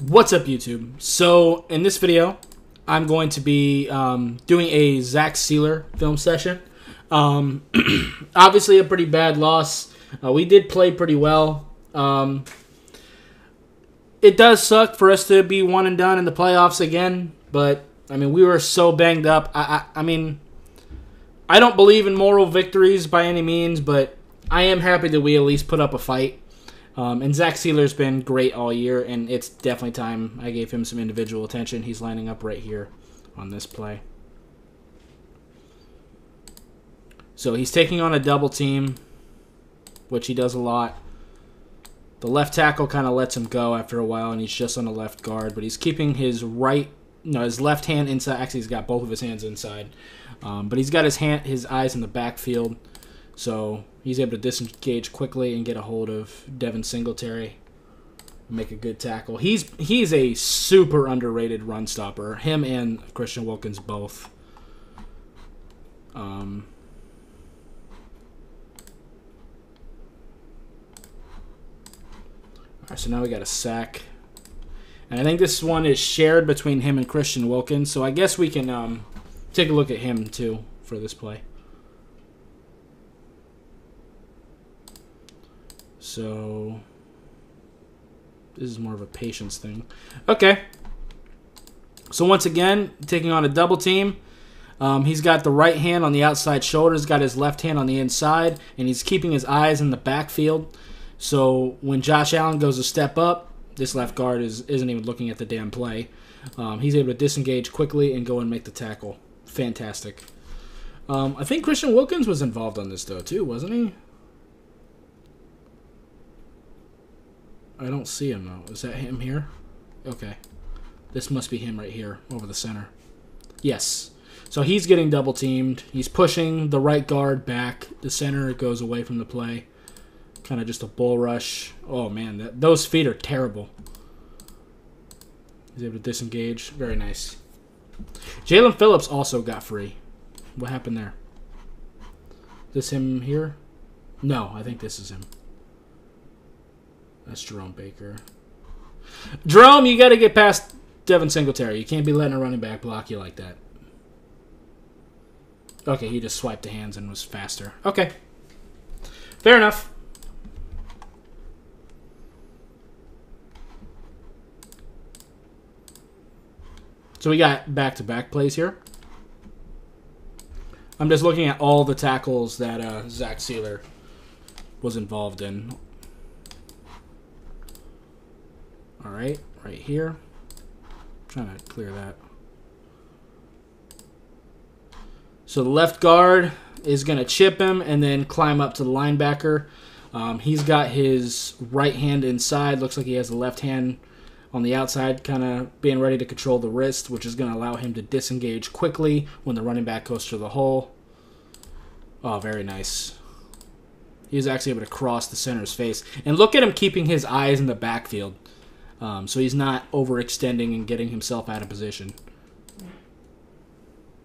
What's up, YouTube? So in this video, I'm going to be doing a Zach Sieler film session. Obviously a pretty bad loss. We did play pretty well. It does suck for us to be one and done in the playoffs again, but I mean, we were so banged up. I mean, I don't believe in moral victories by any means, but I am happy that we at least put up a fight. And Zach Sieler's been great all year, and it's definitely time I gave him some individual attention. He's lining up right here on this play. So he's taking on a double team, which he does a lot. The left tackle kind of lets him go after a while, and he's just on the left guard, but he's keeping his his left hand inside. Actually, he's got both of his hands inside, but he's got his eyes in the backfield. So he's able to disengage quickly and get a hold of Devin Singletary, make a good tackle. He's a super underrated run stopper. Him and Christian Wilkins both. All right, so now we got a sack. And I think this one is shared between him and Christian Wilkins, so I guess we can take a look at him too for this play. So this is more of a patience thing. Okay. So once again, taking on a double team. He's got the right hand on the outside shoulder. He's got his left hand on the inside, and he's keeping his eyes in the backfield. So when Josh Allen goes a step up, this left guard isn't even looking at the damn play. He's able to disengage quickly and go and make the tackle. Fantastic. I think Christian Wilkins was involved on this, though, too, wasn't he? I don't see him, though. Is that him here? Okay. This must be him right here over the center. Yes. So he's getting double-teamed. He's pushing the right guard back. The center goes away from the play. Kind of just a bull rush. Oh, man. Those feet are terrible. He's able to disengage. Very nice. Jalen Phillips also got free. What happened there? Is this him here? No, I think this is him. That's Jerome Baker. Jerome, you got to get past Devin Singletary. You can't be letting a running back block you like that. Okay, he just swiped the hands and was faster. Okay. Fair enough. So we got back-to-back plays here. I'm just looking at all the tackles that Zach Sieler was involved in. All right here. Trying to clear that. So the left guard is going to chip him and then climb up to the linebacker. He's got his right hand inside. Looks like he has the left hand on the outside, kind of being ready to control the wrist, which is going to allow him to disengage quickly when the running back goes to the hole. Oh, very nice. He's actually able to cross the center's face. And look at him keeping his eyes in the backfield. So he's not overextending and getting himself out of position.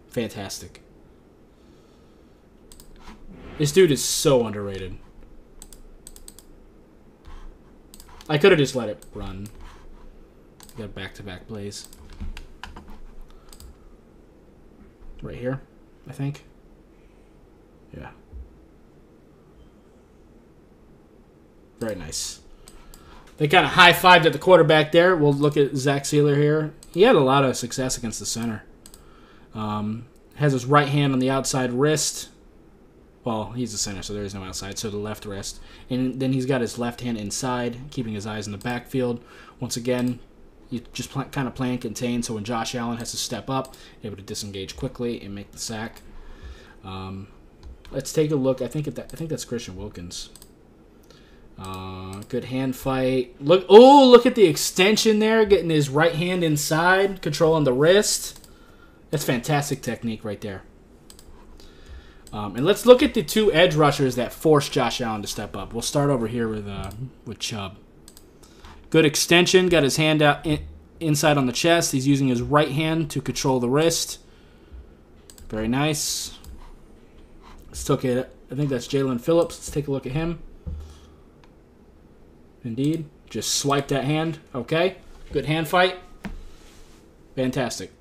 Fantastic. This dude is so underrated. I could have just let it run. Got back-to-back plays. Right here, I think. Yeah. Very nice. They kind of high-fived at the quarterback there. We'll look at Zach Sieler here. He had a lot of success against the center. Has his right hand on the outside wrist. Well, he's the center, so there is no outside, so the left wrist. And then he's got his left hand inside, keeping his eyes in the backfield. Once again, you just kind of playing contain, so when Josh Allen has to step up, able to disengage quickly and make the sack. Let's take a look. I think that's Christian Wilkins. Good hand fight. Look at the extension there, getting his right hand inside, controlling the wrist. That's fantastic technique right there. And let's look at the two edge rushers that forced Josh Allen to step up. We'll start over here with Chubb. Good extension, got his hand out inside on the chest. He's using his right hand to control the wrist. Very nice. Let's look at it. I think that's Jalen Phillips. Let's take a look at him. Indeed. Just swipe that hand. Okay. Good hand fight. Fantastic.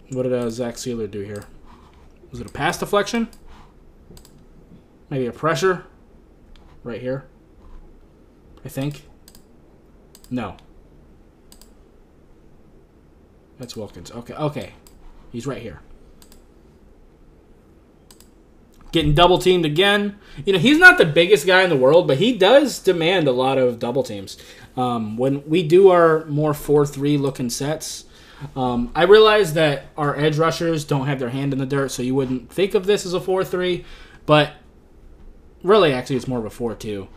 What did Zach Sieler do here? Was it a pass deflection? Maybe a pressure? Right here? I think. No. That's Wilkins. Okay. He's right here. Getting double teamed again. You know, he's not the biggest guy in the world, but he does demand a lot of double teams. When we do our more 4-3 looking sets, I realize that our edge rushers don't have their hand in the dirt, so you wouldn't think of this as a 4-3, but really, actually, it's more of a 4-2.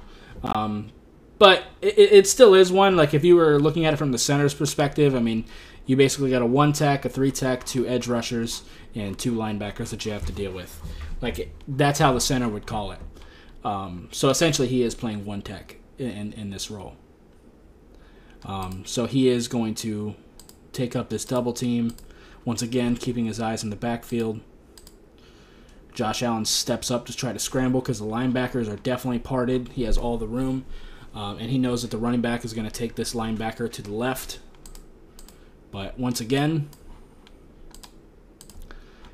But it still is one. Like, if you were looking at it from the center's perspective, I mean, you basically got a 1-tech, a 3-tech, 2 edge rushers, and 2 linebackers that you have to deal with. Like, that's how the center would call it. So essentially, he is playing 1-tech in this role. So he is going to take up this double team. Once again, keeping his eyes in the backfield. Josh Allen steps up to try to scramble because the linebackers are definitely parted. He has all the room. And he knows that the running back is going to take this linebacker to the left. But once again,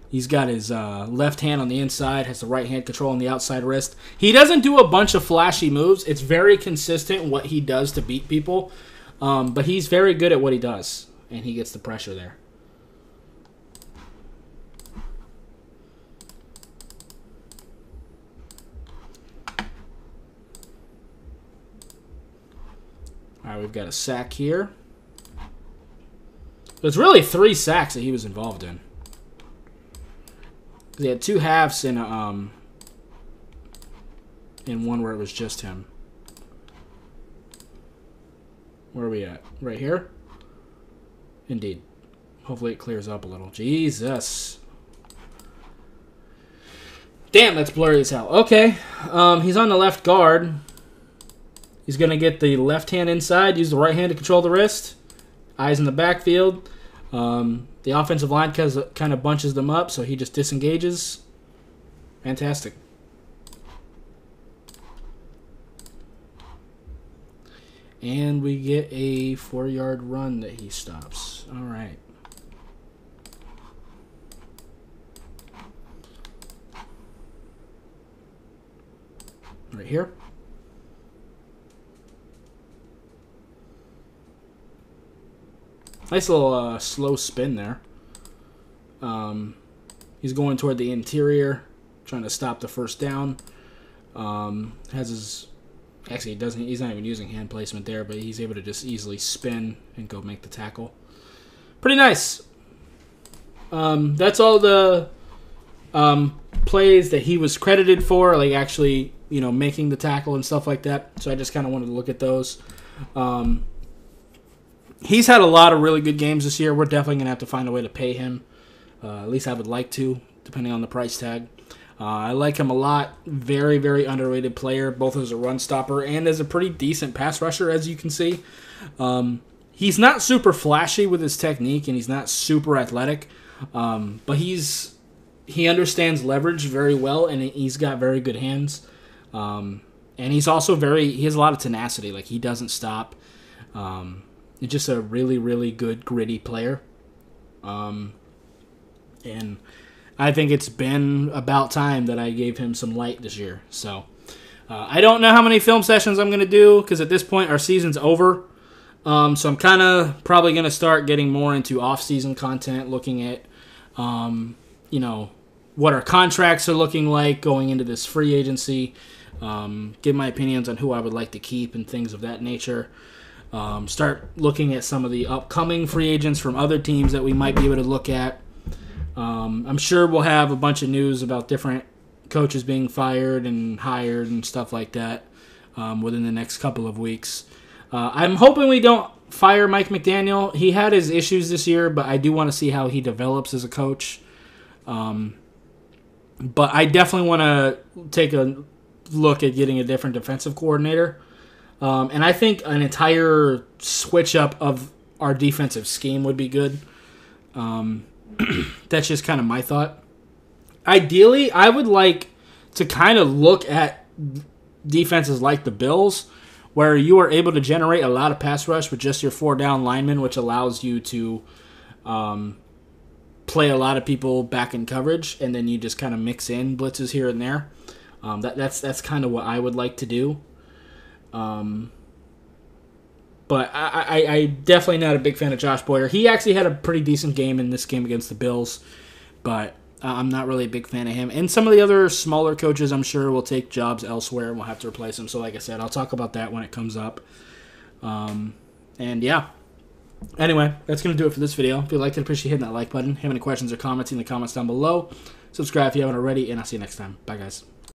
he's got his left hand on the inside, has the right hand control on the outside wrist. He doesn't do a bunch of flashy moves. It's very consistent what he does to beat people. But he's very good at what he does. And he gets the pressure there. All right, we've got a sack here. It's really 3 sacks that he was involved in. He had 2 halves in one where it was just him. Where are we at? Right here? Indeed. Hopefully it clears up a little. Jesus. Damn, that's blurry as hell. Okay. He's on the left guard. He's going to get the left hand inside, use the right hand to control the wrist. Eyes in the backfield. The offensive line kind of bunches them up, so he just disengages. Fantastic. And we get a 4-yard run that he stops. All right. Right here. Nice little slow spin there. He's going toward the interior, trying to stop the first down. Has his... Actually, he doesn't. He's not even using hand placement there, but he's able to just easily spin and go make the tackle. Pretty nice. That's all the plays that he was credited for, like actually, you know, making the tackle and stuff like that. So I just kind of wanted to look at those. He's had a lot of really good games this year. We're definitely going to have to find a way to pay him. At least I would like to, depending on the price tag. I like him a lot. Very, very underrated player, both as a run stopper and as a pretty decent pass rusher, as you can see. He's not super flashy with his technique, and he's not super athletic. But he understands leverage very well, and he's got very good hands. And he's also he has a lot of tenacity. Like, he doesn't stop. He's just a really, really good, gritty player. And I think it's been about time that I gave him some light this year. So I don't know how many film sessions I'm going to do, because at this point our season's over. So I'm kind of probably going to start getting more into off-season content, looking at, you know, what our contracts are looking like going into this free agency, give my opinions on who I would like to keep and things of that nature. Start looking at some of the upcoming free agents from other teams that we might be able to look at. I'm sure we'll have a bunch of news about different coaches being fired and hired and stuff like that within the next couple of weeks. I'm hoping we don't fire Mike McDaniel. He had his issues this year, but I do want to see how he develops as a coach. But I definitely want to take a look at getting a different defensive coordinator. And I think an entire switch-up of our defensive scheme would be good. That's just kind of my thought. ideally, I would like to kind of look at defenses like the Bills, where you are able to generate a lot of pass rush with just your 4-down linemen, which allows you to play a lot of people back in coverage, and then you just kind of mix in blitzes here and there. That's kind of what I would like to do. But I definitely not a big fan of Josh Boyer. He actually had a pretty decent game in this game against the Bills, but I'm not really a big fan of him. And some of the other smaller coaches, I'm sure, will take jobs elsewhere and we'll have to replace them. So like I said, I'll talk about that when it comes up. And yeah. Anyway, that's going to do it for this video. If you liked it, appreciate hitting that like button. Have any questions or comments in the comments down below. Subscribe if you haven't already, and I'll see you next time. Bye, guys.